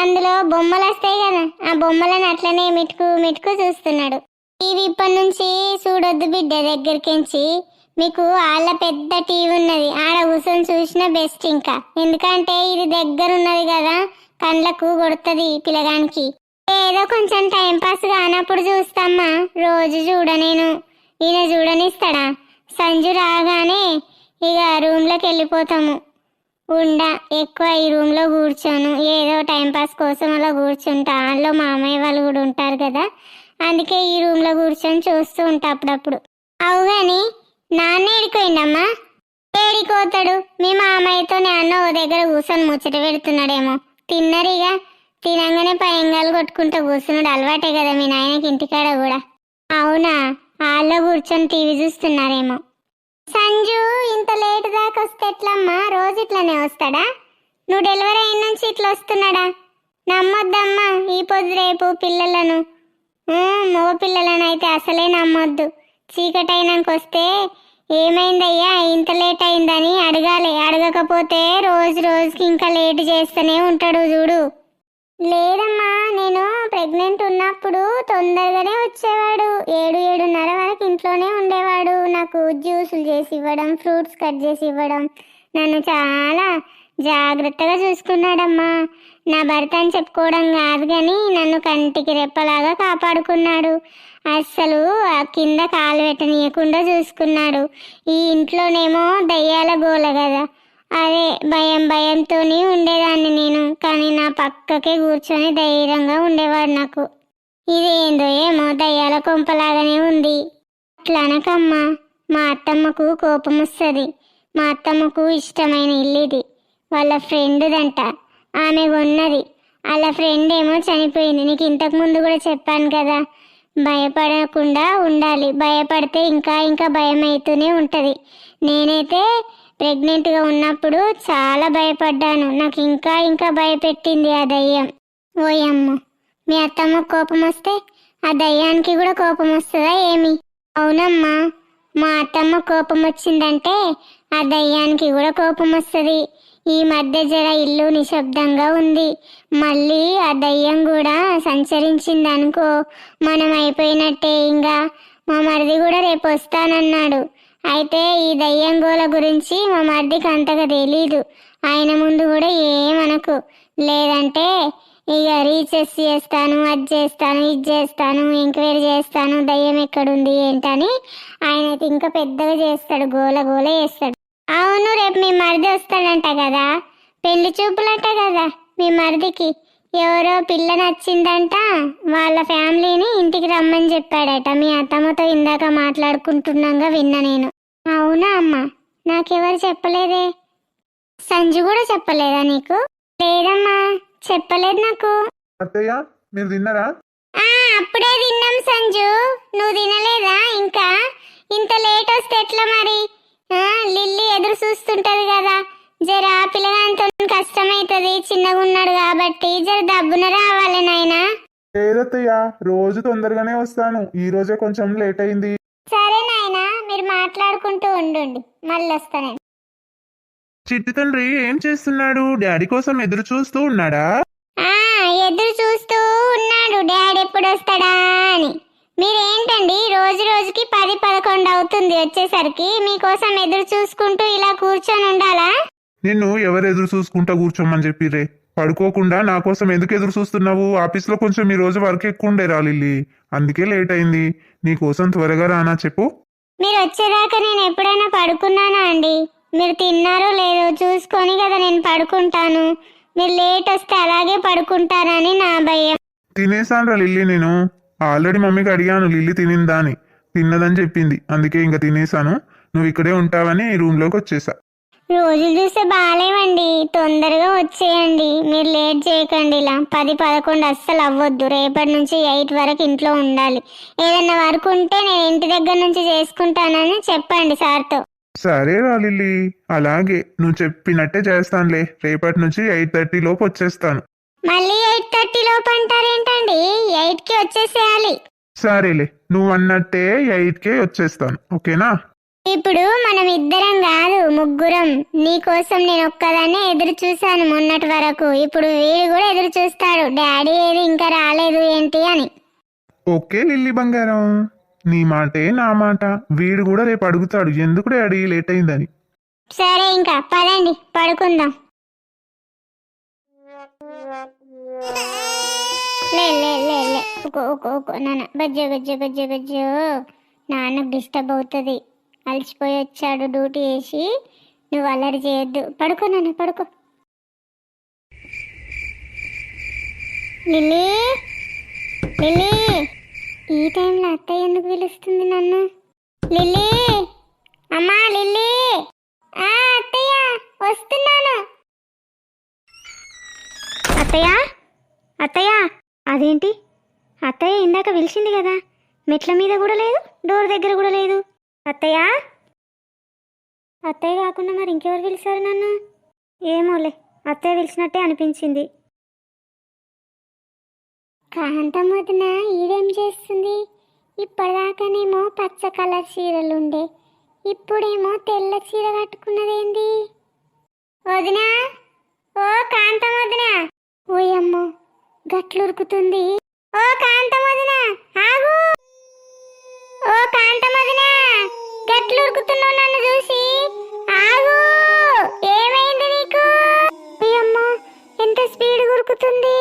అందులో బొమ్మలు వస్తాయి కదా, ఆ బొమ్మలను అట్లనే మిటుకు చూస్తున్నాడు. టీవీ ఇప్పటి నుంచి చూడొద్దు బిడ్డ, దగ్గరికించి. మీకు ఆళ్ళ పెద్ద టీవీ ఉన్నది, ఆడ కూర్చొని చూసిన బెస్ట్. ఇంకా ఎందుకంటే ఇది దగ్గర ఉన్నది కదా, కండ్లకు కొడుతుంది పిల్లగానికి. ఏదో కొంచెం టైం పాస్ కానప్పుడు చూస్తామ్మా, రోజు చూడ నేను. ఈయన చూడనిస్తాడా? సంజు రాగానే ఇక రూమ్లోకి వెళ్ళిపోతాము. ఎక్కువ ఈ రూమ్లో కూర్చోను, ఏదో టైంపాస్ కోసం అలా కూర్చుంటా. అందులో మామయ్య వాళ్ళు కూడా ఉంటారు కదా, అందుకే ఈ రూమ్లో కూర్చొని చూస్తూ ఉంటా అప్పుడప్పుడు. అవు కానీ నాన్న ఏడిపోయిందమ్మా? ఏడిపోతాడు, మీ మామయ్యతో నాన్న ఓ దగ్గర కూర్చొని ముచ్చట పెడుతున్నాడేమో. తిన్నరిగా, తినంగానే పయంగాలు కొట్టుకుంటూ కూర్చున్నాడు, అలవాటే కదా మీ నాయనకి ఇంటికాడ కూడా. అవునా, హాల్లో కూర్చొని టీవీ చూస్తున్నారేమో. సంజు ఇంత లేట్ దాకా వస్తే ఎట్లమ్మా? రోజు ఇట్లనే వస్తాడా? నువ్వు డెలివరీ అయిన నుంచి ఇట్లా వస్తున్నాడా? నమ్మొద్దమ్మా ఈ పొద్దు రేపు పిల్లలను, మగ పిల్లలను అయితే అసలే నమ్మొద్దు. చీకటి అయినాక వస్తే ఏమైందయ్యా ఇంత లేట్ అయిందని అడగాలి. అడగకపోతే రోజుకి ఇంకా లేట్ చేస్తూనే ఉంటాడు చూడు. లేదమ్మా, నేను ప్రెగ్నెంట్ ఉన్నప్పుడు తొందరగానే వచ్చేవాడు. 7-7:30 వరకు ఇంట్లోనే ఉండేవాడు. నాకు జ్యూసులు చేసి ఇవ్వడం, ఫ్రూట్స్ కట్ చేసి ఇవ్వడం, నన్ను చాలా జాగ్రత్తగా చూసుకున్నాడమ్మా. నా భర్త అని చెప్పుకోవడం కాదు కానీ నన్ను కంటికి రెప్పలాగా కాపాడుకున్నాడు. అస్సలు ఆ కింద కాలు పెట్టనీయకుండా చూసుకున్నాడు. ఈ ఇంట్లోనేమో దయ్యాల గోల కదా, అదే భయంతో ఉండేదాన్ని నేను. కానీ నా పక్కకే కూర్చొని ధైర్యంగా ఉండేవాడు నాకు. ఇదేందో ఏమో దయ్యాల కొంపలాగానే ఉంది. అట్లా అనకమ్మా, మా అత్తమ్మకు కోపం వస్తుంది. మా అత్తమ్మకు ఇష్టమైన ఇల్లు ఇది, వాళ్ళ ఫ్రెండ్దంట, ఆమె కొన్నది. వాళ్ళ ఫ్రెండ్ ఏమో చనిపోయింది, నీకు ఇంతకు ముందు కూడా చెప్పాను కదా. భయపడకుండా ఉండాలి, భయపడితే ఇంకా భయం అవుతూనే ఉంటుంది. నేనైతే ప్రెగ్నెంట్గా ఉన్నప్పుడు చాలా భయపడ్డాను, నాకు ఇంకా భయపెట్టింది ఆ దయ్యం. ఓయమ్మ, మీ అత్తమ్మ కోపం వస్తే ఆ దయ్యానికి కూడా కోపం వస్తుందా ఏమి? అవునమ్మా, మా అత్తమ్మ కోపం వచ్చిందంటే ఆ దయ్యానికి కూడా కోపం వస్తుంది. ఈ మధ్య జర ఇల్లు నిశ్శబ్దంగా ఉంది, మళ్ళీ ఆ దయ్యం కూడా సంచరించింది అనుకో, మనం అయిపోయినట్టే. ఇంకా మా మరిది కూడా రేపు వస్తానన్నాడు. అయితే ఈ దయ్యం గోల గురించి మా మరిదికి అంతగా తెలీదు. ఆయన ముందు కూడా ఏమనకు, లేదంటే ఇక రీచెస్ చేస్తాను, అది చేస్తాను, ఇది చేస్తాను, ఎంక్వైరీ చేస్తాను, దయ్యం ఎక్కడుంది ఏంటని ఆయన అయితే ఇంకా పెద్దగా చేస్తాడు, గోల చేస్తాడు. అవును, రేపు మీ మరిది వస్తాడంట కదా, పెళ్లి చూపులంట కదా మీ మరిదికి. ఎవరో పిల్ల నచ్చిందంట, వాళ్ళ ఫ్యామిలీని ఇంటికి రమ్మని చెప్పాడట. మీ అత్తమ్మతో ఇందాక మాట్లాడుకుంటున్నాగా విన్నా నేను. అవునా అమ్మా? నాకెవరు చెప్పలేదే. సంజు కూడా చెప్పలేదా నీకు? లేదమ్మా, చెప్పలేదు నాకు. అత్తయ్య, మీరు తిన్నారా? అప్పుడే తిన్నాం సంజు, నువ్వు తినలేదా ఇంకా? ఇంత లేట్ వస్తే ఎట్లా మరి? లిల్లీ ఎదురు చూస్తుంటది కదా, జర పిల్లగాంతో కష్టమైతుంది, చిన్నగా ఉన్నాడు కాబట్టి. జర దబ్బున రావాలి నాయనా. లేదత్తయ్య, రోజు తొందరగానే వస్తాను, ఈ రోజే కొంచెం లేట్ అయింది. సరే నాయనా, మీరు మాట్లాడుకుంటూ ఉండండి, మళ్ళీ వస్తాను. చిట్టి తండ్రి ఏం చేస్తున్నాడు? డాడీ కోసం ఎదురు చూస్తూ ఉన్నాడా? ఎదురు చూస్తూ ఉన్నాడు, డాడీ ఎప్పుడు వస్తాడా అని. మీరేంటండి రోజుకి 10-11 అవుతుంది వచ్చేసరికి, మీకోసం ఎదురు చూసుకుంటూ ఇలా కూర్చొని ఉండాలా? నిన్ను ఎవరు ఎదురు చూసుకుంటా కూర్చోమని చెప్పిరే? పడుకోకుండా నా కోసం ఎందుకు ఎదురు చూస్తున్నావు? ఆఫీస్లో కొంచెం ఈ రోజు వర్క్ ఎక్కువ ఉండే లిల్లీ, అందుకే లేట్ అయింది. నీ కోసం త్వరగా రానా చెప్పు. మీరు వచ్చేదాకా నేను ఎప్పుడైనా పడుకున్నానా అండి? మీరు తిన్నారో లేదో చూసుకొని కదా నేను పడుకుంటాను. మీరు లేట్ వస్తే అలాగే పడుకుంటారని నా భయం. తినేసాను రా లిల్లీ, నేను ఆల్రెడీ మమ్మీకి అడిగాను లిల్లీ తినిందా అని. తిన్నదని చెప్పింది, అందుకే ఇంకా తినేసాను. నువ్వు ఇక్కడే ఉంటావని రూమ్లోకి వచ్చేసా. రోజులు చూస్తే బాగాలేవండి, తొందరగా వచ్చేయండి. మీరు లేట్ చేయకండి, ఇలా 10-11 అస్సలు అవ్వద్దు. రేపటి నుంచి 8 వరకు ఇంట్లో ఉండాలి. ఏదన్నా వర్క్ ఉంటే నేను ఇంటి దగ్గర నుంచి చేసుకుంటానని చెప్పండి సార్తో. సరే రా లిల్లీ, అలాగే నువ్వు చెప్పినట్టే చేస్తానులే. రేపటి నుంచి 8:30 లోపు వచ్చేస్తాను. మళ్ళీ 8:30 లోపు అంటారేంటండి? 8కి వచ్చేసేయాలి. సరేలే, నువ్వు అన్నట్టే 8కే వచ్చేస్తాను, ఓకేనా? ఇప్పుడు మనం ఇద్దరం కాదు, ముగ్గురం. నీకోసం నేను ఒక్కదాన్నే ఎదురు చూశాను మొన్నటి వరకు. ఇప్పుడు వీడు కూడా ఎదురు చూస్తాడు, డాడీ ఏది ఇంకా రాలేదు ఏంటి అని. ఓకే లిల్లీ బంగారం, నీ మాటే నా మాట. వీడు కూడా రేపు అడుగుతాడు ఎందుకు డాడీ లేట్ అయిందని. సరే, ఇంకా పదండి పడుకుందాం. లే లే లే లే నాన్న, బజ్జో బజ్జో బజ్జో బజ్జో. నాన్నకు డిస్టర్బ్ అవుతుంది, అలసిపోయి వచ్చాడు డ్యూటీ వేసి. నువ్వు అల్లరి చేయొద్దు, పడుకో నాన్న పడుకో. లిల్లీ, లిల్లీ, ఈ టైంలో అత్తయ్య ఎందుకు పిలుస్తుంది నన్ను? లిల్లీ, అమ్మా లిల్లీ. అత్తయ్య వస్తున్నాను. అత్తయ్య, అత్తయ్య, అదేంటి అత్తయ్య ఇందాక పిలిచింది కదా, మెట్ల మీద కూడా లేదు, డోర్ దగ్గర కూడా లేదు. అత్తయ్య, అత్తయ్య కాకుండా మరి ఇంకెవరు పిలిచారు నన్ను? ఏమోలే, అత్తయ్య పిలిచినట్టే అనిపించింది. కాంతం వదిన ఈడేం చేస్తుంది? ఇప్పటిదాకానేమో పచ్చ కలర్ చీరలుండే, ఇప్పుడేమో తెల్ల చీర కట్టుకున్నదేంది? వదినా, ఓ కాంతం వదిన. ఓయమ్మో, గట్లురుకుతుంది. ఓ కాంతం వదిన, ఆగు. ఓ కాంతం వదిన, గట్లురుకుతున్నావు నన్ను చూసి, ఆగు. ఏమైంది నీకు? ఓయమ్మో, ఎంత స్పీడ్ ఉరుకుతుంది.